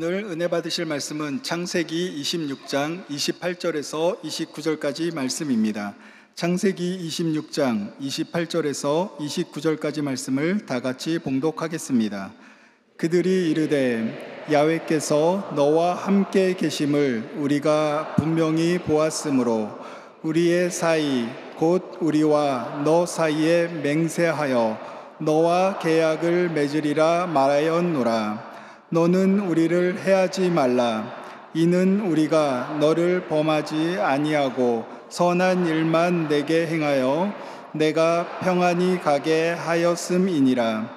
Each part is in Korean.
오늘 은혜 받으실 말씀은 창세기 26장 28절에서 29절까지 말씀입니다. 창세기 26장 28절에서 29절까지 말씀을 다 같이 봉독하겠습니다. 그들이 이르되 야훼께서 너와 함께 계심을 우리가 분명히 보았으므로 우리의 사이 곧 우리와 너 사이에 맹세하여 너와 계약을 맺으리라 말하였노라. 너는 우리를 해하지 말라. 이는 우리가 너를 범하지 아니하고 선한 일만 내게 행하여 내가 평안히 가게 하였음이니라.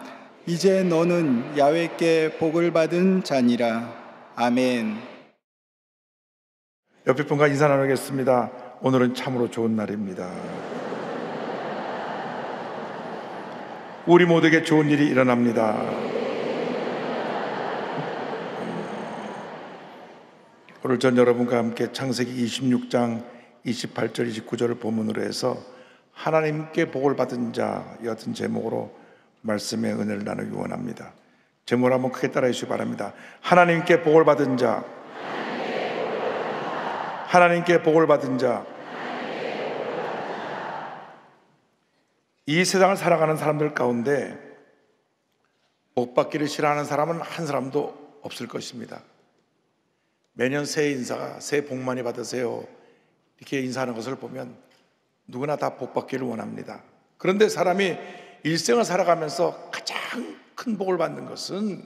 이제 너는 야훼께 복을 받은 자니라. 아멘. 옆에 분과 인사 나누겠습니다. 오늘은 참으로 좋은 날입니다. 우리 모두에게 좋은 일이 일어납니다. 오늘 전 여러분과 함께 창세기 26장 28절 29절을 본문으로 해서 하나님께 복을 받은 자 여튼 제목으로 말씀의 은혜를 나누기 원합니다. 제목을 한번 크게 따라해 주시기 바랍니다. 하나님께 복을 받은 자, 하나님께 복을 받은 자. 이 세상을 살아가는 사람들 가운데 복 받기를 싫어하는 사람은 한 사람도 없을 것입니다. 매년 새해 인사가 새해 복 많이 받으세요 이렇게 인사하는 것을 보면 누구나 다 복 받기를 원합니다. 그런데 사람이 일생을 살아가면서 가장 큰 복을 받는 것은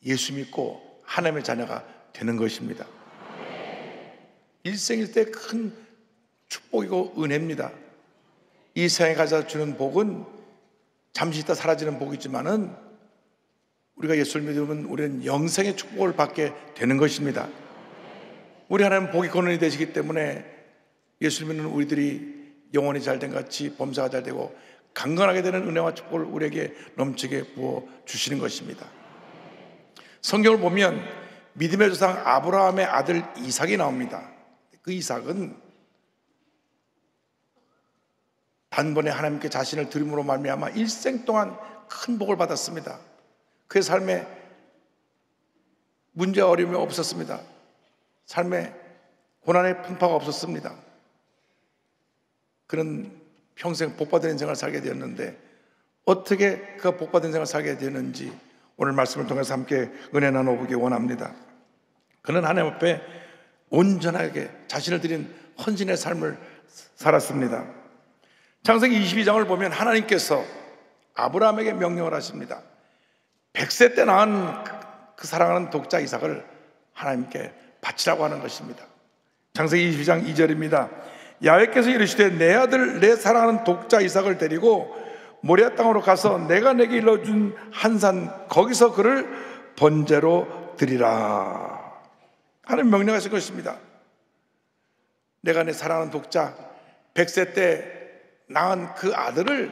예수 믿고 하나님의 자녀가 되는 것입니다. 일생일 때 큰 축복이고 은혜입니다. 이 세상에 가져다 주는 복은 잠시 있다 사라지는 복이지만은 우리가 예수를 믿으면 우리는 영생의 축복을 받게 되는 것입니다. 우리 하나님 복이 근원이 되시기 때문에 예수를 믿는 우리들이 영혼이 잘된 같이 범사가 잘 되고 강건하게 되는 은혜와 축복을 우리에게 넘치게 부어 주시는 것입니다. 성경을 보면 믿음의 조상 아브라함의 아들 이삭이 나옵니다. 그 이삭은 단번에 하나님께 자신을 드림으로 말미암아 일생 동안 큰 복을 받았습니다. 그의 삶에 문제와 어려움이 없었습니다. 삶에 고난의 풍파가 없었습니다. 그는 평생 복받은 인생을 살게 되었는데 어떻게 그 복받은 인생을 살게 되었는지 오늘 말씀을 통해서 함께 은혜 나눠보기 원합니다. 그는 하나님 앞에 온전하게 자신을 드린 헌신의 삶을 살았습니다. 창세기 22장을 보면 하나님께서 아브라함에게 명령을 하십니다. 100세 때 낳은 그 사랑하는 독자 이삭을 하나님께 바치라고 하는 것입니다. 창세기 22장 2절입니다. 야훼께서 이르시되 내 아들 내 사랑하는 독자 이삭을 데리고 모리아 땅으로 가서 내가 내게 일러준 한 산 거기서 그를 번제로 드리라 하는 명령하신 것입니다. 내가 내 사랑하는 독자 100세 때 낳은 그 아들을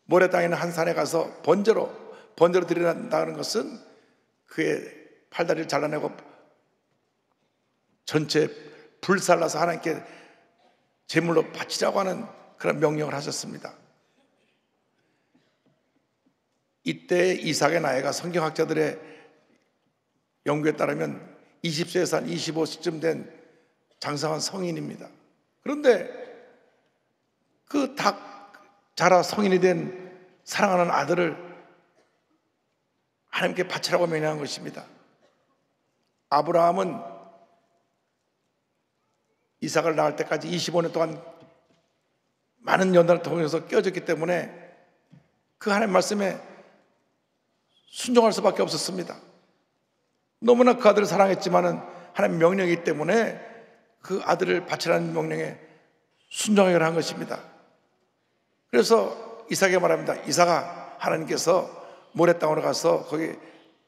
모리아 땅에 있는 한 산에 가서 번제로 드린다는 것은 그의 팔다리를 잘라내고 전체 불살라서 하나님께 제물로 바치자고 하는 그런 명령을 하셨습니다. 이때 이삭의 나이가 성경학자들의 연구에 따르면 20세에서 한 25세쯤 된 장성한 성인입니다. 그런데 그 다 자라 성인이 된 사랑하는 아들을 하나님께 바치라고 명령한 것입니다. 아브라함은 이삭을 낳을 때까지 25년 동안 많은 연단을 통해서 깨어졌기 때문에 그 하나님 말씀에 순종할 수밖에 없었습니다. 너무나 그 아들을 사랑했지만은 하나님 명령이기 때문에 그 아들을 바치라는 명령에 순종하기로 한 것입니다. 그래서 이삭에게 말합니다. 이삭아, 하나님께서 모래 땅으로 가서 거기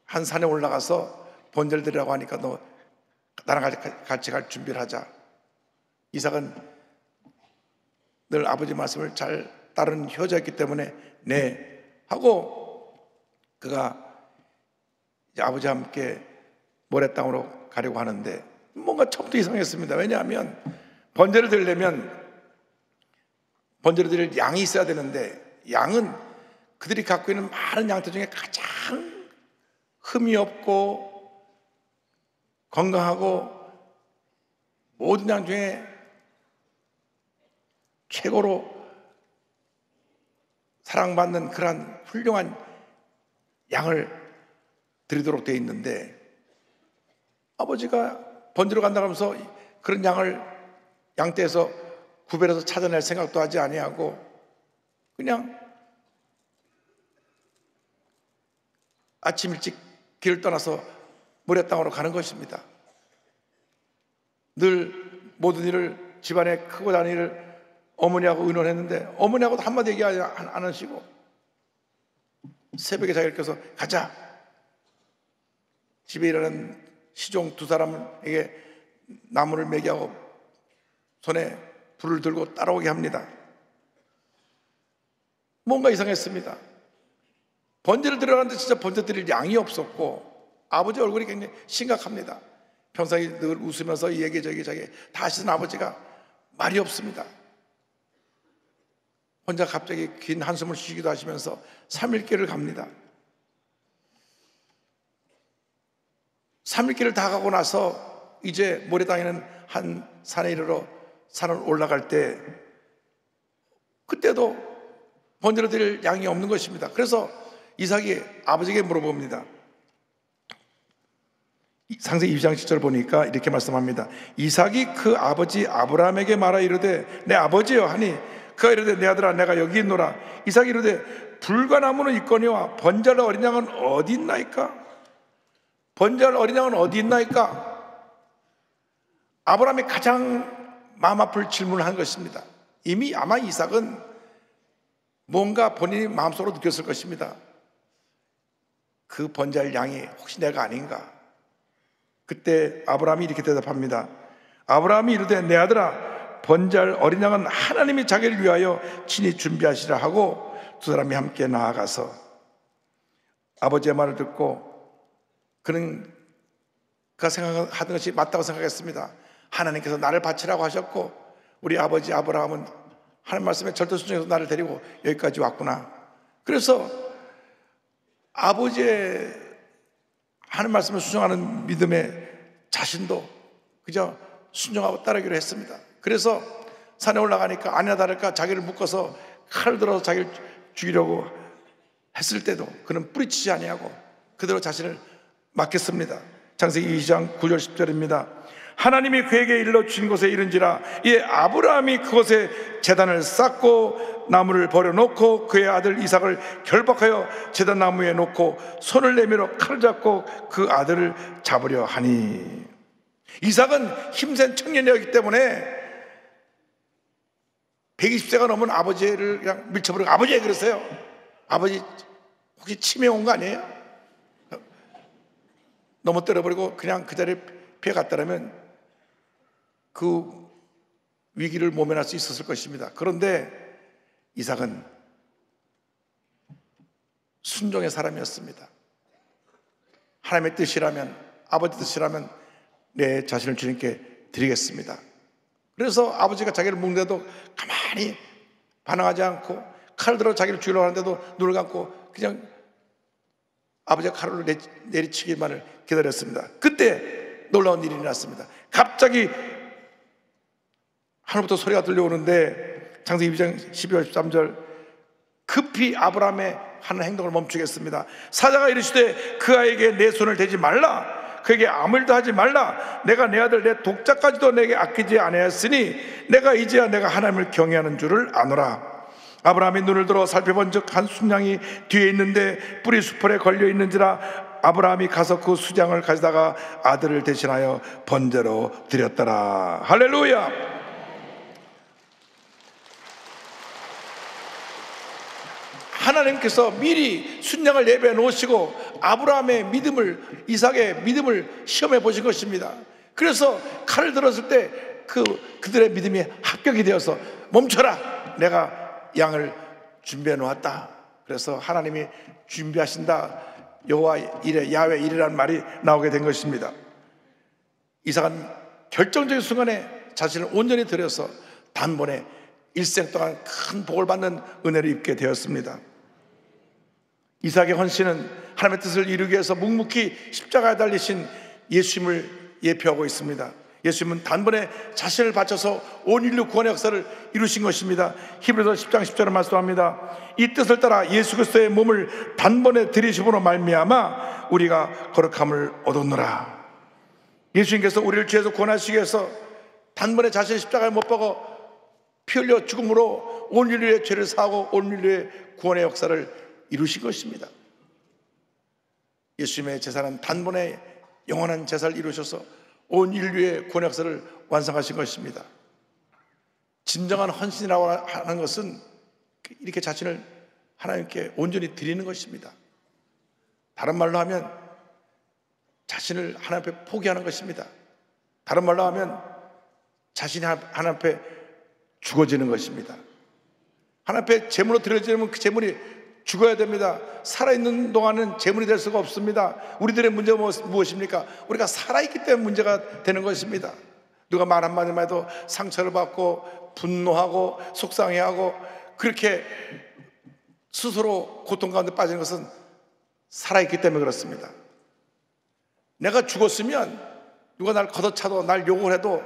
한 산에 올라가서 번제를 드리라고 하니까 너 나랑 같이 갈 준비를 하자. 이삭은 늘 아버지 말씀을 잘 따르는 효자였기 때문에 네 하고 그가 이제 아버지와 함께 모래 땅으로 가려고 하는데 뭔가 처음부터 이상했습니다. 왜냐하면 번제를 드리려면 번제를 드릴 양이 있어야 되는데 양은 그들이 갖고 있는 많은 양떼 중에 가장 흠이 없고 건강하고 모든 양 중에 최고로 사랑받는 그러한 훌륭한 양을 드리도록 되어 있는데, 아버지가 번지러 간다고 하면서 그런 양을 양떼에서 구별해서 찾아낼 생각도 하지 아니하고 그냥 아침 일찍 길을 떠나서 모래 땅으로 가는 것입니다. 늘 모든 일을, 집안의 크고 작은 일을 어머니하고 의논했는데 어머니하고도 한마디 얘기 안 하시고 새벽에 자기를 껴서 가자. 집에 일하는 시종 두 사람에게 나무를 매기하고 손에 불을 들고 따라오게 합니다. 뭔가 이상했습니다. 번제를 들어가는데 진짜 번제 드릴 양이 없었고 아버지 얼굴이 굉장히 심각합니다. 평소에 늘 웃으면서 이 얘기 저기 다 하시던 아버지가 말이 없습니다. 혼자 갑자기 긴 한숨을 쉬기도 하시면서 3일길을 갑니다. 3일길을 다 가고 나서 이제 모래땅에는 한 산에 이르러 산을 올라갈 때 그때도 번제로 드릴 양이 없는 것입니다. 그래서 이삭이 아버지에게 물어봅니다. 창세기 2장 10절 보니까 이렇게 말씀합니다. 이삭이 그 아버지 아브라함에게 말하 이르되 내 아버지여 하니 그가 이르되 내 아들아 내가 여기 있노라. 이삭이 이르되 불과나무는 있거니와 번제할 어린 양은 어디 있나이까? 번제할 어린 양은 어디 있나이까? 아브라함이 가장 마음 아플 질문을 한 것입니다. 이미 아마 이삭은 뭔가 본인이 마음속으로 느꼈을 것입니다. 그 번제할 양이 혹시 내가 아닌가? 그때 아브라함이 이렇게 대답합니다. 아브라함이 이르되 내 아들아 번제할 어린 양은 하나님이 자기를 위하여 친히 준비하시라 하고 두 사람이 함께 나아가서 아버지의 말을 듣고 그는 그가 생각하던 것이 맞다고 생각했습니다. 하나님께서 나를 바치라고 하셨고 우리 아버지 아브라함은 하나님 말씀에 절대 순종해서 나를 데리고 여기까지 왔구나. 그래서 아버지의 하나님 말씀을 순종하는 믿음의 자신도 그저 순종하고 따르기로 했습니다. 그래서 산에 올라가니까 아니나 다를까 자기를 묶어서 칼을 들어서 자기를 죽이려고 했을 때도 그는 뿌리치지 아니하고 그대로 자신을 맡겼습니다. 창세기 2장 9절 10절입니다. 하나님이 그에게 일러 주신 곳에 이른지라 이에 아브라함이 그곳에 제단을 쌓고 나무를 버려놓고 그의 아들 이삭을 결박하여 제단 나무에 놓고 손을 내밀어 칼을 잡고 그 아들을 잡으려 하니, 이삭은 힘센 청년이었기 때문에 120세가 넘은 아버지를 그냥 밀쳐버리고 아버지 그랬어요. 아버지 혹시 치매 온 거 아니에요? 너무 때려버리고 그냥 그 자리에 피해갔다면 그 위기를 모면할 수 있었을 것입니다. 그런데 이삭은 순종의 사람이었습니다. 하나님의 뜻이라면, 아버지 뜻이라면 내 자신을 주님께 드리겠습니다. 그래서 아버지가 자기를 묶는데도 가만히 반응하지 않고 칼을 들어 자기를 죽이려고 하는데도 눈을 감고 그냥 아버지가 칼을 내리치기만을 기다렸습니다. 그때 놀라운 일이 났습니다. 갑자기 하늘부터 소리가 들려오는데 창세기 2장 12절 13절 급히 아브라함의 하는 행동을 멈추겠습니다. 사자가 이르시되 그 아이에게 내 손을 대지 말라, 그에게 아무 일도 하지 말라. 내가 내 아들 내 독자까지도 내게 아끼지 아니하였으니 내가 이제야 내가 하나님을 경외하는 줄을 아노라. 아브라함이 눈을 들어 살펴본즉 한 순양이 뒤에 있는데 뿔이 수풀에 걸려 있는지라 아브라함이 가서 그 수장을 가져다가 아들을 대신하여 번제로 드렸더라. 할렐루야. 하나님께서 미리 순양을 예배해 놓으시고 아브라함의 믿음을, 이삭의 믿음을 시험해 보신 것입니다. 그래서 칼을 들었을 때 그들의 믿음이 합격이 되어서 멈춰라, 내가 양을 준비해 놓았다. 그래서 하나님이 준비하신다, 여호와 이레, 야훼 이레라는 말이 나오게 된 것입니다. 이삭은 결정적인 순간에 자신을 온전히 드려서 단번에 일생 동안 큰 복을 받는 은혜를 입게 되었습니다. 이삭의 헌신은 하나님의 뜻을 이루기 위해서 묵묵히 십자가에 달리신 예수님을 예표하고 있습니다. 예수님은 단번에 자신을 바쳐서 온 인류 구원의 역사를 이루신 것입니다. 히브리서 10장 10절에 말씀합니다. 이 뜻을 따라 예수 그리스도의 몸을 단번에 들이심으로 말미암아 우리가 거룩함을 얻었노라. 예수님께서 우리를 죄에서 구원하시기 위해서 단번에 자신의 십자가에 못 박아 피 흘려 죽음으로 온 인류의 죄를 사하고 온 인류의 구원의 역사를 이루신 것입니다. 예수님의 제사는 단번에 영원한 제사를 이루셔서 온 인류의 구원 역사를 완성하신 것입니다. 진정한 헌신이라고 하는 것은 이렇게 자신을 하나님께 온전히 드리는 것입니다. 다른 말로 하면 자신을 하나님 앞에 포기하는 것입니다. 다른 말로 하면 자신이 하나님 앞에 죽어지는 것입니다. 하나님 앞에 제물로 드려지면 그 제물이 죽어야 됩니다. 살아있는 동안은 제물이 될 수가 없습니다. 우리들의 문제가 무엇입니까? 우리가 살아있기 때문에 문제가 되는 것입니다. 누가 말 한마디만 해도 상처를 받고 분노하고 속상해하고 그렇게 스스로 고통 가운데 빠지는 것은 살아있기 때문에 그렇습니다. 내가 죽었으면 누가 날 걷어차도 날 욕을 해도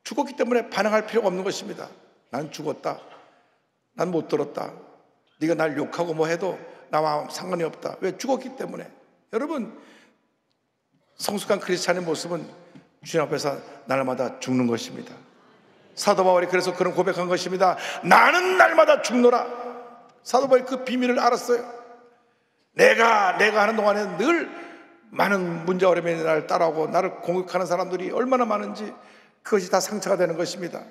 죽었기 때문에 반응할 필요가 없는 것입니다. 난 죽었다, 난 못 들었다, 네가 날 욕하고 뭐 해도 나와 상관이 없다. 왜? 죽었기 때문에. 여러분, 성숙한 크리스찬의 모습은 주님 앞에서 날마다 죽는 것입니다. 사도 바울이 그래서 그런 고백한 것입니다. 나는 날마다 죽노라. 사도 바울이 그 비밀을 알았어요. 내가 하는 동안에 늘 많은 문제와 어려움이 나를 따라오고 나를 공격하는 사람들이 얼마나 많은지 그것이 다 상처가 되는 것입니다.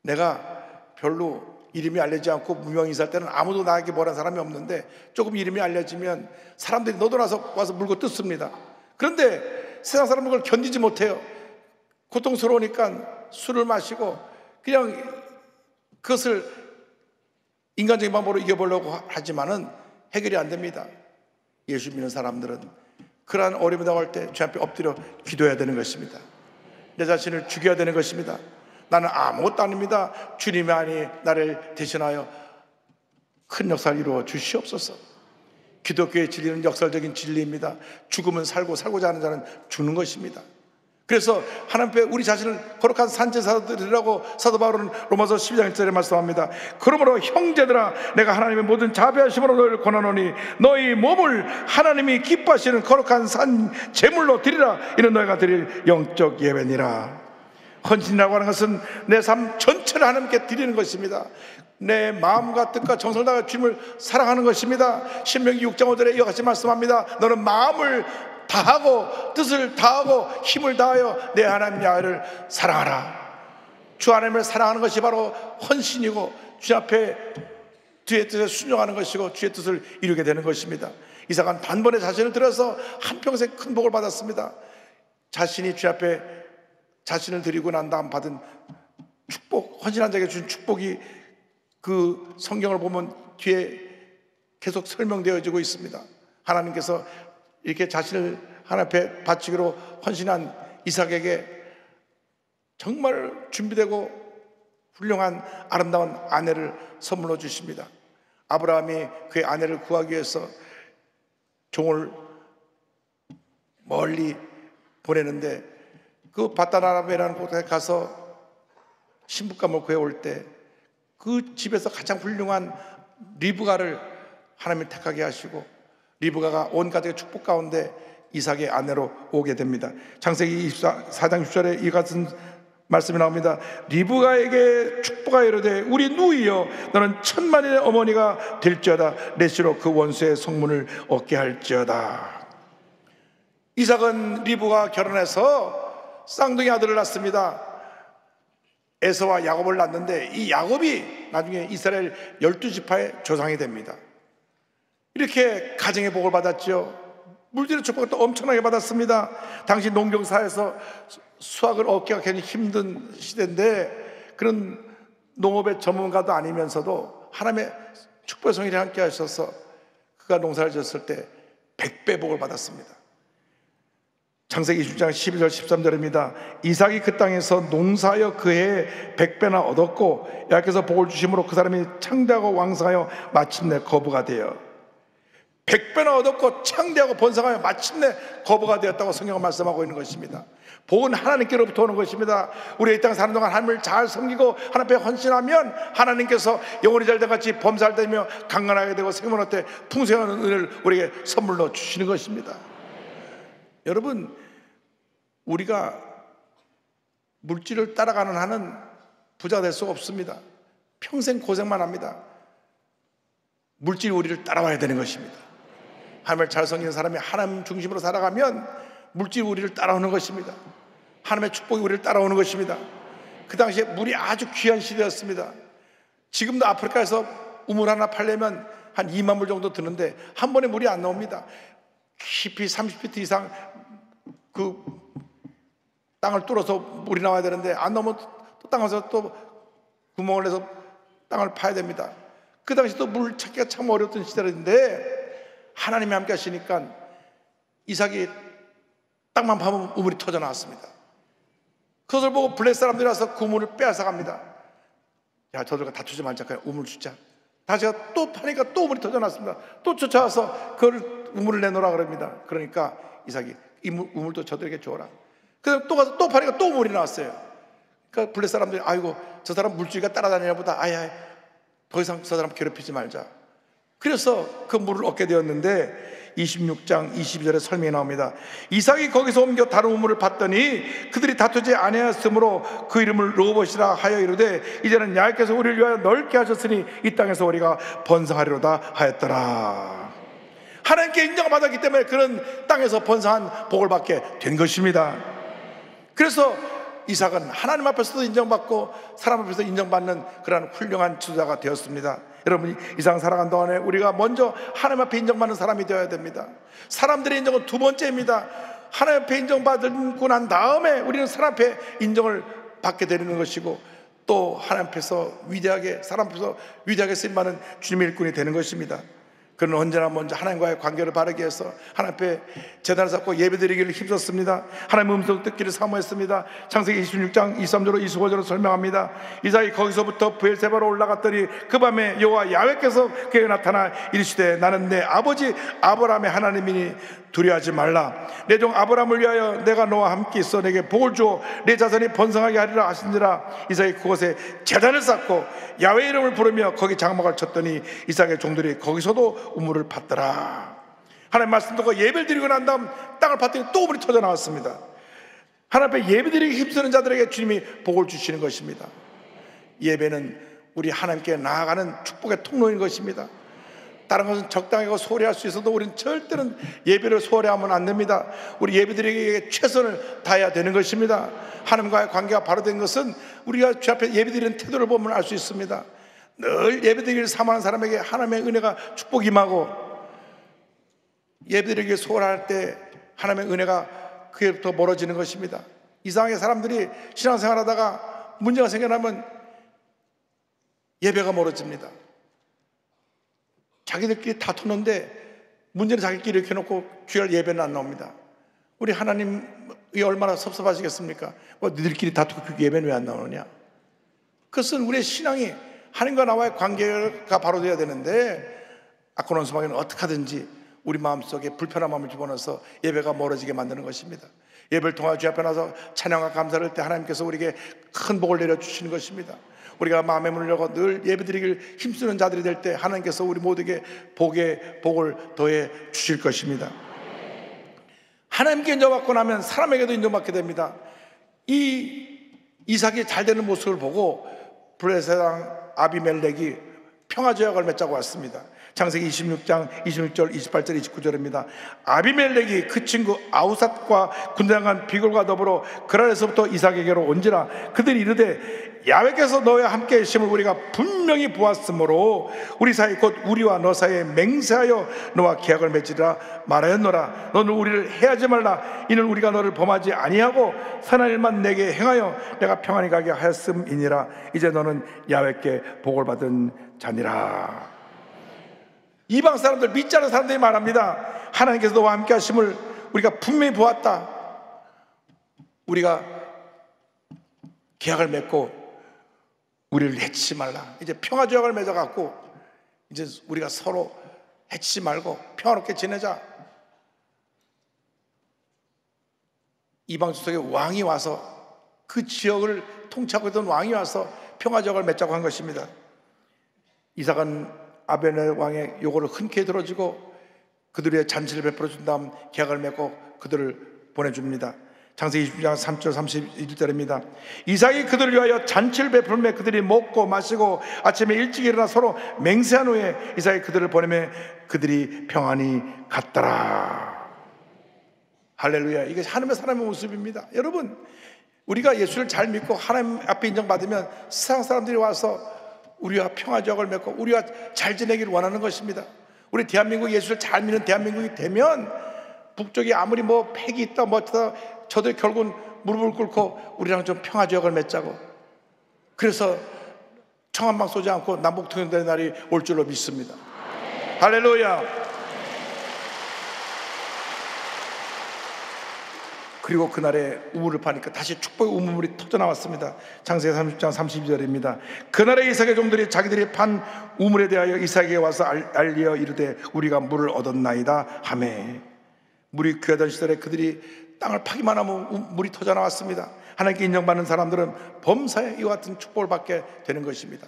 내가 별로 이름이 알려지지 않고 무명이 살 때는 아무도 나에게 뭐라는 사람이 없는데 조금 이름이 알려지면 사람들이 너도나서 와서 물고 뜯습니다. 그런데 세상 사람은 그걸 견디지 못해요. 고통스러우니까 술을 마시고 그냥 그것을 인간적인 방법으로 이겨보려고 하지만은 해결이 안 됩니다. 예수 믿는 사람들은 그러한 어려움이 나올 때 주 앞에 엎드려 기도해야 되는 것입니다. 내 자신을 죽여야 되는 것입니다. 나는 아무것도 아닙니다. 주님만이 나를 대신하여 큰 역사를 이루어 주시옵소서. 기독교의 진리는 역설적인 진리입니다. 죽으면 살고 살고자 하는 자는 죽는 것입니다. 그래서 하나님 앞에 우리 자신을 거룩한 산제사드리라고 사도 바울은 로마서 12장 1절에 말씀합니다. 그러므로 형제들아 내가 하나님의 모든 자비하심으로 너희를 권하노니 너희 몸을 하나님이 기뻐하시는 거룩한 산 제물로 드리라. 이는 너희가 드릴 영적 예배니라. 헌신이라고 하는 것은 내 삶 전체를 하나님께 드리는 것입니다. 내 마음과 뜻과 정성을 다하여 주님을 사랑하는 것입니다. 신명기 6장 5절에 이와 같이 말씀합니다. 너는 마음을 다하고 뜻을 다하고 힘을 다하여 내 하나님 야훼를 사랑하라. 주 하나님을 사랑하는 것이 바로 헌신이고 주 앞에 주의 뜻에 순종하는 것이고 주의 뜻을 이루게 되는 것입니다. 이삭은 단번에 자신을 들여서 한평생 큰 복을 받았습니다. 자신이 주 앞에 자신을 드리고 난 다음 받은 축복, 헌신한 자에게 준 축복이 그 성경을 보면 뒤에 계속 설명되어지고 있습니다. 하나님께서 이렇게 자신을 하나님 앞에 바치기로 헌신한 이삭에게 정말 준비되고 훌륭한 아름다운 아내를 선물로 주십니다. 아브라함이 그의 아내를 구하기 위해서 종을 멀리 보내는데 그 바다나람이라는 곳에 가서 신부감을 구해올 때 그 집에서 가장 훌륭한 리브가를 하나님이 택하게 하시고 리브가가 온 가족의 축복 가운데 이삭의 아내로 오게 됩니다. 창세기 24장 10절에 이 같은 말씀이 나옵니다. 리브가에게 축복하여 이르되 우리 누이여 너는 천만인의 어머니가 될지어다. 내시로 그 원수의 성문을 얻게 할지어다. 이삭은 리브가 결혼해서 쌍둥이 아들을 낳습니다. 에서와 야곱을 낳는데 이 야곱이 나중에 이스라엘 12지파의 조상이 됩니다. 이렇게 가정의 복을 받았죠. 물질의 축복을 또 엄청나게 받았습니다. 당시 농경사에서 수확을 얻기가 굉장히 힘든 시대인데 그런 농업의 전문가도 아니면서도 하나님의 축복의 성일이 함께 하셔서 그가 농사를 지었을 때 100배 복을 받았습니다. 창세기 20장 12절 13절입니다. 이삭이 그 땅에서 농사하여 그해 100배나 얻었고 여호와께서 복을 주심으로 그 사람이 창대하고 왕성하여 마침내 거부가 되어 100배나 얻었고 창대하고 번성하여 마침내 거부가 되었다고 성경은 말씀하고 있는 것입니다. 복은 하나님께로부터 오는 것입니다. 우리 이 땅 사는 동안 하나님을 잘 섬기고 하나님 앞에 헌신하면 하나님께서 영혼이 잘된 같이 범사를 되며 강건하게 되고 생명 얻되 풍성한 은혜를 우리에게 선물로 주시는 것입니다. 여러분, 우리가 물질을 따라가는 한은 부자가 될 수가 없습니다. 평생 고생만 합니다. 물질이 우리를 따라와야 되는 것입니다. 하나님을 잘 섬기는 사람이 하나님 중심으로 살아가면 물질이 우리를 따라오는 것입니다. 하나님의 축복이 우리를 따라오는 것입니다. 그 당시에 물이 아주 귀한 시대였습니다. 지금도 아프리카에서 우물 하나 팔려면 한 2만 불 정도 드는데 한 번에 물이 안 나옵니다. 깊이 30피트 이상 그 땅을 뚫어서 물이 나와야 되는데 안 나오면 또 땅에서 또 구멍을 내서 땅을 파야 됩니다. 그 당시 또 물 찾기가 참 어려웠던 시대인데 하나님이 함께 하시니까 이삭이 땅만 파면 우물이 터져 나왔습니다. 그것을 보고 블레 사람들이 와서 그 우물을 빼앗아 갑니다. 야, 저들과 다투지 말자, 그냥 우물 주자. 다시 또 파니까 또 우물이 터져 나왔습니다. 또 쫓아와서 그걸 우물을 내놓으라 그럽니다. 그러니까 이삭이 이 우물도 저들에게 주어라. 그래서 또 가서 또 파니까 또 우물이 나왔어요. 그러니까 블레 사람들이 아이고 저 사람 물줄기가 따라다니나 보다. 아야, 더 이상 저 사람 괴롭히지 말자. 그래서 그 물을 얻게 되었는데 26장 22절에 설명이 나옵니다. 이삭이 거기서 옮겨 다른 우물을 봤더니 그들이 다투지 아니하였으므로 그 이름을 르호봇이라 하여 이르되 이제는 야훼께서 우리를 위하여 넓게 하셨으니 이 땅에서 우리가 번성하리로다 하였더라. 하나님께 인정받았기 때문에 그런 땅에서 번성한 복을 받게 된 것입니다. 그래서 이삭은 하나님 앞에서도 인정받고 사람 앞에서 인정받는 그러한 훌륭한 지도자가 되었습니다. 여러분, 이 세상 살아간 동안에 우리가 먼저 하나님 앞에 인정받는 사람이 되어야 됩니다. 사람들의 인정은 두 번째입니다. 하나님 앞에 인정받고 난 다음에 우리는 사람 앞에 인정을 받게 되는 것이고 또 하나님 앞에서 위대하게, 사람 앞에서 위대하게 쓰임받는 주님의 일꾼이 되는 것입니다. 그는 언제나 먼저 하나님과의 관계를 바르게 해서 하나님 앞에 제단을 쌓고 예배드리기를 힘썼습니다. 하나님의 음성 듣기를 사모했습니다. 창세기 26장 23절로 25절로 설명합니다. 이삭이 거기서부터 브엘세바로 올라갔더니 그 밤에 여호와 야훼께서 그에게 나타나 이르시되 나는 내 아버지 아브라함의 하나님이니 두려워하지 말라. 내 종 아브라함을 위하여 내가 너와 함께 있어 내게 복을 주어 내 자손이 번성하게 하리라 하신지라. 이삭이 그곳에 제단을 쌓고 야훼 이름을 부르며 거기 장막을 쳤더니 이삭의 종들이 거기서도 우물을 팠더라. 하나님 말씀 듣고 예배를 드리고 난 다음 땅을 팠더니 또 우물이 터져 나왔습니다. 하나님 앞에 예배 드리기 힘쓰는 자들에게 주님이 복을 주시는 것입니다. 예배는 우리 하나님께 나아가는 축복의 통로인 것입니다. 다른 것은 적당하고 소홀히 할 수 있어도 우리는 절대는 예배를 소홀히 하면 안 됩니다. 우리 예배드리기에 최선을 다해야 되는 것입니다. 하나님과의 관계가 바로 된 것은 우리가 주 앞에 예배드리는 태도를 보면 알 수 있습니다. 늘 예배드리기를 사모하는 사람에게 하나님의 은혜가 축복이 임하고 예배드리기에 소홀할 때 하나님의 은혜가 그에부터 멀어지는 것입니다. 이상하게 사람들이 신앙생활하다가 문제가 생겨나면 예배가 멀어집니다. 자기들끼리 다투는데 문제는 자기끼리 이렇게 해놓고 주일 예배는 안 나옵니다. 우리 하나님이 얼마나 섭섭하시겠습니까? 뭐 너희들끼리 다투고 예배는 왜 안 나오느냐? 그것은 우리의 신앙이 하나님과 나와의 관계가 바로 되어야 되는데 아코논스마귀는 어떻게 하든지 우리 마음속에 불편한 마음을 집어넣어서 예배가 멀어지게 만드는 것입니다. 예배를 통하여 주 앞에 나서 찬양과 감사를 할 때 하나님께서 우리에게 큰 복을 내려주시는 것입니다. 우리가 마음의 문을 열고 늘 예배드리기를 힘쓰는 자들이 될 때 하나님께서 우리 모두에게 복을 더해 주실 것입니다. 하나님께 인정받고 나면 사람에게도 인정받게 됩니다. 이 이삭이 잘 되는 모습을 보고 블레셋 아비멜렉이 평화조약을 맺자고 왔습니다. 창세기 26장 26절 28절 29절입니다. 아비멜렉이 그 친구 아우삿과 군장관 비골과 더불어 그랄에서부터 이삭에게로 온지라. 그들이 이르되 야훼께서 너와 함께 계심을 우리가 분명히 보았으므로 우리 사이 곧 우리와 너 사이에 맹세하여 너와 계약을 맺으리라 말하였노라. 너는 우리를 해하지 말라. 이는 우리가 너를 범하지 아니하고 선한 일만 내게 행하여 내가 평안히 가게 하였음이니라. 이제 너는 야훼께 복을 받은 자니라. 이방 사람들, 믿지 않는 사람들이 말합니다. 하나님께서 너와 함께 하심을 우리가 분명히 보았다. 우리가 계약을 맺고 우리를 해치지 말라. 이제 평화조약을 맺어갖고 이제 우리가 서로 해치지 말고 평화롭게 지내자. 이방 족속의 왕이 와서, 그 지역을 통치하고 있던 왕이 와서 평화적을 맺자고 한 것입니다. 이삭은 아벨의 왕의 요구를 흔쾌히 들어주고 그들의 잔치를 베풀어 준 다음 계약을 맺고 그들을 보내줍니다. 창세기 20장 3절 31절입니다. 이삭이 그들을 위하여 잔치를 베풀매 그들이 먹고 마시고 아침에 일찍 일어나 서로 맹세한 후에 이삭이 그들을 보내매 그들이 평안히 갔더라. 할렐루야. 이게 하나님의 사람의 모습입니다. 여러분, 우리가 예수를 잘 믿고 하나님 앞에 인정받으면 세상 사람들이 와서 우리와 평화적을 맺고 우리와 잘 지내기를 원하는 것입니다. 우리 대한민국 예수를 잘 믿는 대한민국이 되면 북쪽이 아무리 뭐 팩이 있다 뭐 어쩌다 저들 결국은 무릎을 꿇고 우리랑 좀 평화적을 맺자고, 그래서 청한방 쏘지 않고 남북 통일되는 날이 올 줄로 믿습니다. 할렐루야. 그리고 그날에 우물을 파니까 다시 축복의 우물이 터져나왔습니다. 창세기 30장 32절입니다. 그날에 이삭의 종들이 자기들이 판 우물에 대하여 이삭에게 와서 알리어 이르되 우리가 물을 얻었나이다 하매, 물이 귀하던 시절에 그들이 땅을 파기만 하면 물이 터져나왔습니다. 하나님께 인정받는 사람들은 범사에 이와 같은 축복을 받게 되는 것입니다.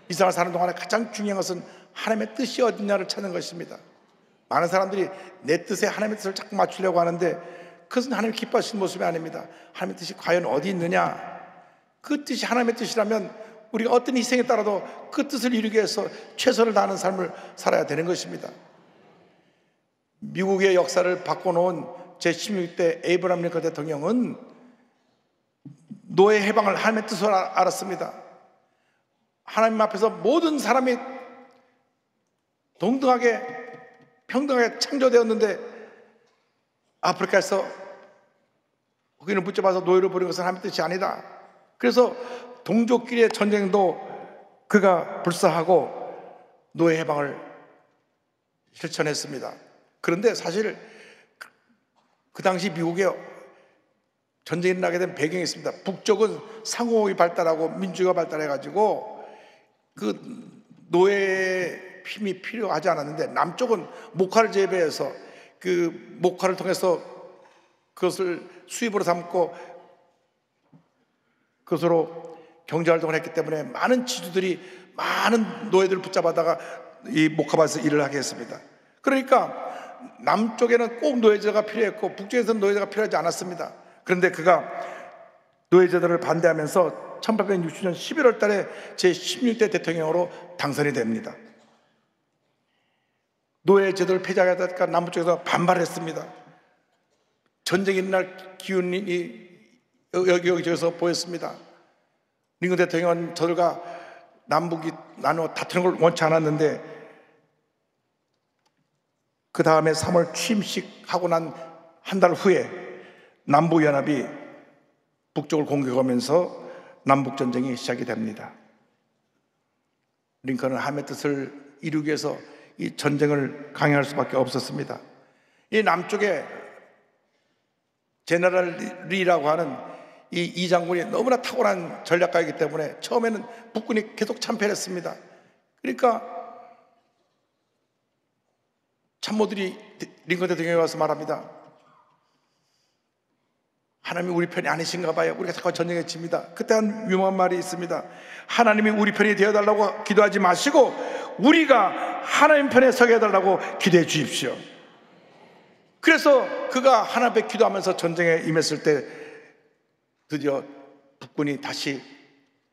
이 세상을 사는 동안에 가장 중요한 것은 하나님의 뜻이 어디냐를 찾는 것입니다. 많은 사람들이 내 뜻에 하나님의 뜻을 자꾸 맞추려고 하는데 그것은 하나님이 기뻐하시는 모습이 아닙니다. 하나님의 뜻이 과연 어디 있느냐, 그 뜻이 하나님의 뜻이라면 우리가 어떤 희생에 따라도 그 뜻을 이루기 위해서 최선을 다하는 삶을 살아야 되는 것입니다. 미국의 역사를 바꿔놓은 제16대 에이브러함 링컨 대통령은 노예 해방을 하나님의 뜻으로 알았습니다. 하나님 앞에서 모든 사람이 동등하게 평등하게 창조되었는데 아프리카에서 거기는 붙잡아서 노예로 버린 것은 하나님의 뜻이 아니다. 그래서 동족끼리의 전쟁도 그가 불사하고 노예 해방을 실천했습니다. 그런데 사실 그 당시 미국에 전쟁이 나게 된 배경이 있습니다. 북쪽은 상호흡이 발달하고 민주가 발달해가지고 그 노예의 힘이 필요하지 않았는데, 남쪽은 목화를 재배해서 그 목화를 통해서 그것을 수입으로 삼고 그것으로 경제활동을 했기 때문에 많은 지주들이 많은 노예들을 붙잡아다가 이 목화밭에서 일을 하게 했습니다. 그러니까 남쪽에는 꼭 노예제가 필요했고 북쪽에서는 노예제가 필요하지 않았습니다. 그런데 그가 노예제도를 반대하면서 1860년 11월 달에 제16대 대통령으로 당선이 됩니다. 노예제도를 폐지하겠다니까 남부쪽에서 반발했습니다. 전쟁이 일어날 기운이 여기저기서 보였습니다. 링컨 대통령은 저들과 남북이 나눠 다투는 걸 원치 않았는데, 그 다음에 3월 취임식하고 난 한 달 후에 남북연합이 북쪽을 공격하면서 남북전쟁이 시작이 됩니다. 링컨은 하나님의 뜻을 이루기 위해서 이 전쟁을 강행할 수밖에 없었습니다. 이 남쪽에 제너럴 리라고 하는 이 장군이 너무나 탁월한 전략가이기 때문에 처음에는 북군이 계속 참패했습니다. 그러니까 참모들이 링컨 대통령에 와서 말합니다. 하나님이 우리 편이 아니신가 봐요. 우리가 자꾸 전쟁에 집니다. 그때 한 유명한 말이 있습니다. 하나님이 우리 편이 되어달라고 기도하지 마시고 우리가 하나님 편에 서게 해달라고 기도해 주십시오. 그래서 그가 하나님 앞에 기도하면서 전쟁에 임했을 때 드디어 북군이 다시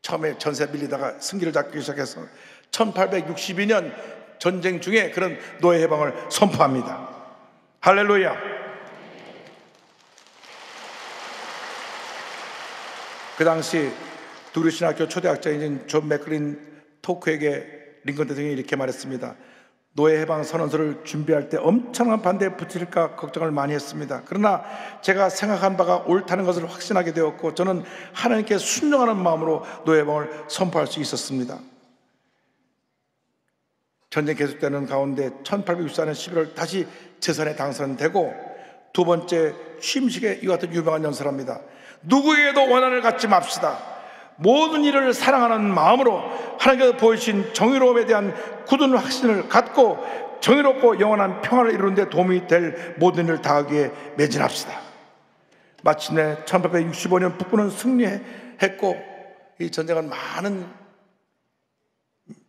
처음에 전세 밀리다가 승기를 잡기 시작해서 1862년 전쟁 중에 그런 노예 해방을 선포합니다. 할렐루야. 그 당시 두루신학교 초대학자인 존 맥클린 토크에게 링컨 대통령이 이렇게 말했습니다. 노예 해방 선언서를 준비할 때 엄청난 반대에 붙일까 걱정을 많이 했습니다. 그러나 제가 생각한 바가 옳다는 것을 확신하게 되었고 저는 하나님께 순종하는 마음으로 노예 해방을 선포할 수 있었습니다. 전쟁 계속되는 가운데 1864년 11월 다시 재선에 당선되고 두 번째 취임식에 이와 같은 유명한 연설합니다. 누구에게도 원한을 갖지 맙시다. 모든 일을 사랑하는 마음으로 하나님께서 보여주신 정의로움에 대한 굳은 확신을 갖고 정의롭고 영원한 평화를 이루는 데 도움이 될 모든 일을 다하기에 매진합시다. 마침내 1865년 북군은 승리했고 이 전쟁은 많은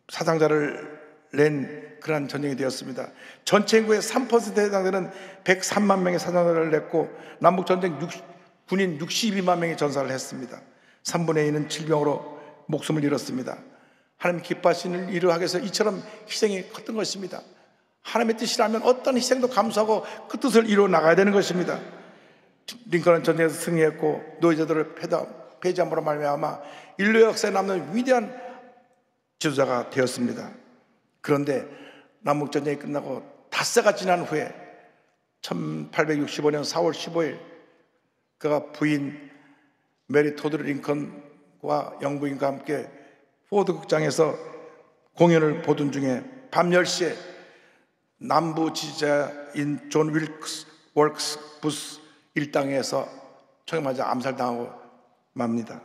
사상자를 낸 그러한 전쟁이 되었습니다. 전체 인구의 3%에 해당되는 103만 명의 사상자를 냈고 남북전쟁 군인 62만 명이 전사를 했습니다. 3분의 2는 질병으로 목숨을 잃었습니다. 하나님 기뻐하시는 일을 하기 위해서 이처럼 희생이 컸던 것입니다. 하나님의 뜻이라면 어떤 희생도 감수하고 그 뜻을 이루어 나가야 되는 것입니다. 링컨은 전쟁에서 승리했고 노예제도를 폐지함으로 말미암아 인류 역사에 남는 위대한 지도자가 되었습니다. 그런데 남북전쟁이 끝나고 닷새가 지난 후에 1865년 4월 15일 그가 부인 메리 토드리 링컨과 영부인과 함께 포드 극장에서 공연을 보던 중에 밤 10시에 남부 지지자인 존 월크스 부스 일당에서 총에 맞아 암살당하고 맙니다.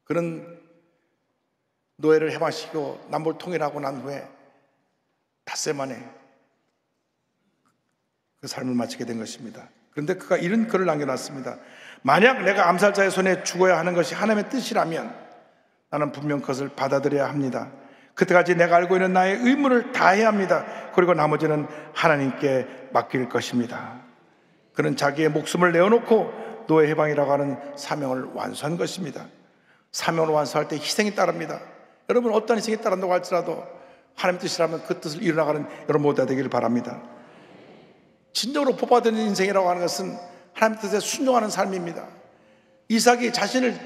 그는 노예를 해방시키고 남북을 통일하고 난 후에 닷새 만에 그 삶을 마치게 된 것입니다. 그런데 그가 이런 글을 남겨놨습니다. 만약 내가 암살자의 손에 죽어야 하는 것이 하나님의 뜻이라면 나는 분명 그것을 받아들여야 합니다. 그때까지 내가 알고 있는 나의 의무를 다해야 합니다. 그리고 나머지는 하나님께 맡길 것입니다. 그는 자기의 목숨을 내어놓고 노예 해방이라고 하는 사명을 완수한 것입니다. 사명을 완수할 때 희생이 따릅니다. 여러분 어떤 희생이 따른다고 할지라도 하나님의 뜻이라면 그 뜻을 이루어나가는 여러분 모두가 되기를 바랍니다. 진정으로 복받은 인생이라고 하는 것은 하나님의 뜻에 순종하는 삶입니다. 이삭이 자신을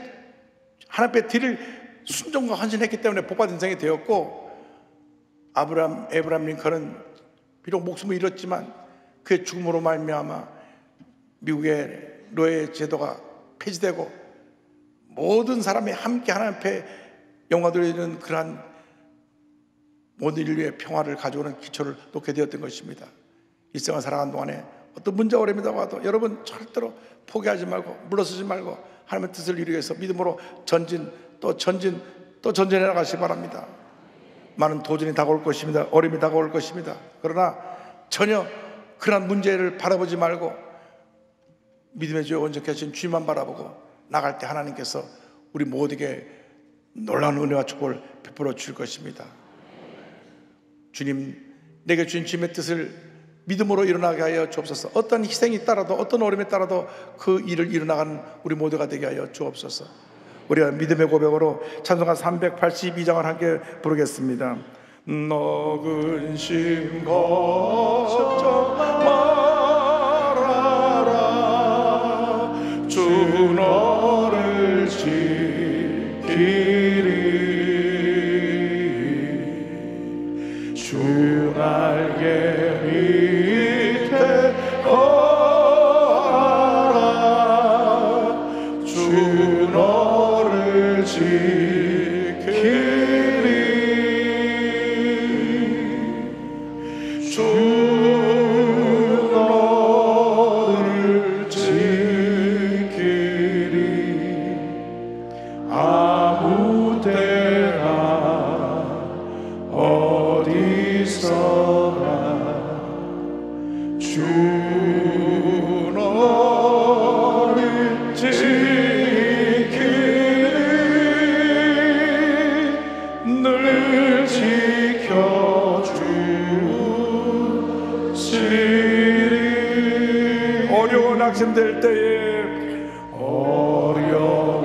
하나님 앞에 드릴 순종과 헌신했기 때문에 복받은 인생이 되었고 에브라임 링컨은 비록 목숨을 잃었지만 그의 죽음으로 말미암아 미국의 노예 제도가 폐지되고 모든 사람이 함께 하나님 앞에 영광 돌리는 그러한 모든 인류의 평화를 가져오는 기초를 놓게 되었던 것입니다. 일생을 살아가는 동안에 어떤 문제가 어려움이 와도 여러분 절대로 포기하지 말고 물러서지 말고 하나님의 뜻을 이루기 위해서 믿음으로 전진 또 전진해 나가시기 바랍니다. 많은 도전이 다가올 것입니다. 어려움이 다가올 것입니다. 그러나 전혀 그러한 문제를 바라보지 말고 믿음의 주여 온전케 하신 주님만 바라보고 나갈 때 하나님께서 우리 모두에게 놀라운 은혜와 축복을 베풀어 주실 것입니다. 주님, 내게 주신 주님의 뜻을 믿음으로 일어나게 하여 주옵소서. 어떤 희생이 따라도 어떤 어려움에 따라도 그 일을 이뤄나가는 우리 모두가 되게 하여 주옵소서. 우리가 믿음의 고백으로 찬송가 382장을 함께 부르겠습니다. 너근 심 걱정 말아라 주 너를 지키리 주 날개 밑에 거하라 주 너를 지키리 주 너를 지키리 아무 때나 어디서나 주 너를 지키리 늘 지켜주시리 어려운 낙심될 때에 어려운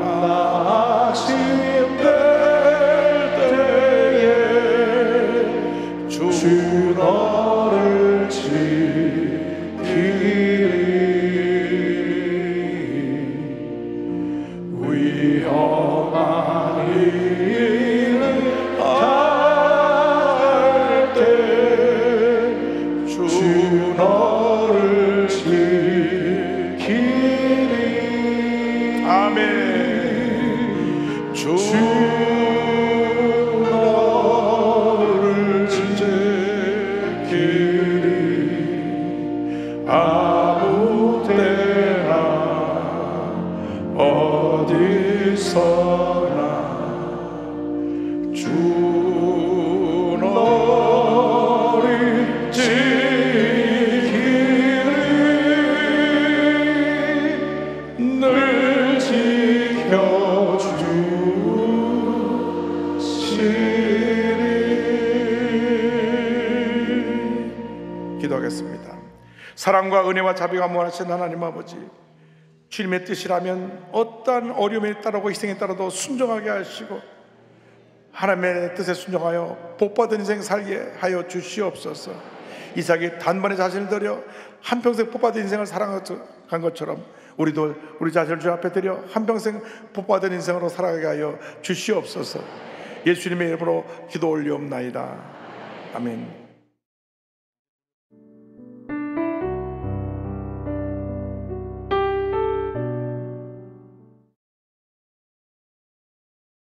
낙심될 때에 주 너를 지키리 위험한 일을 할 때 주 너를 지키리 아멘 주 너를 지키리 아무 때나 어디서나 주 너를 사랑과 은혜와 자비가 무한하신 하나님 아버지, 주님의 뜻이라면 어떠한 어려움에 따르고 희생에 따라도 순종하게 하시고 하나님의 뜻에 순종하여 복받은 인생 살게 하여 주시옵소서. 이삭이 단번에 자신을 들여 한평생 복받은 인생을 살아간 것처럼 우리도 우리 자신을 주 앞에 드려 한평생 복받은 인생으로 살아가게 하여 주시옵소서. 예수님의 이름으로 기도 올리옵나이다. 아멘.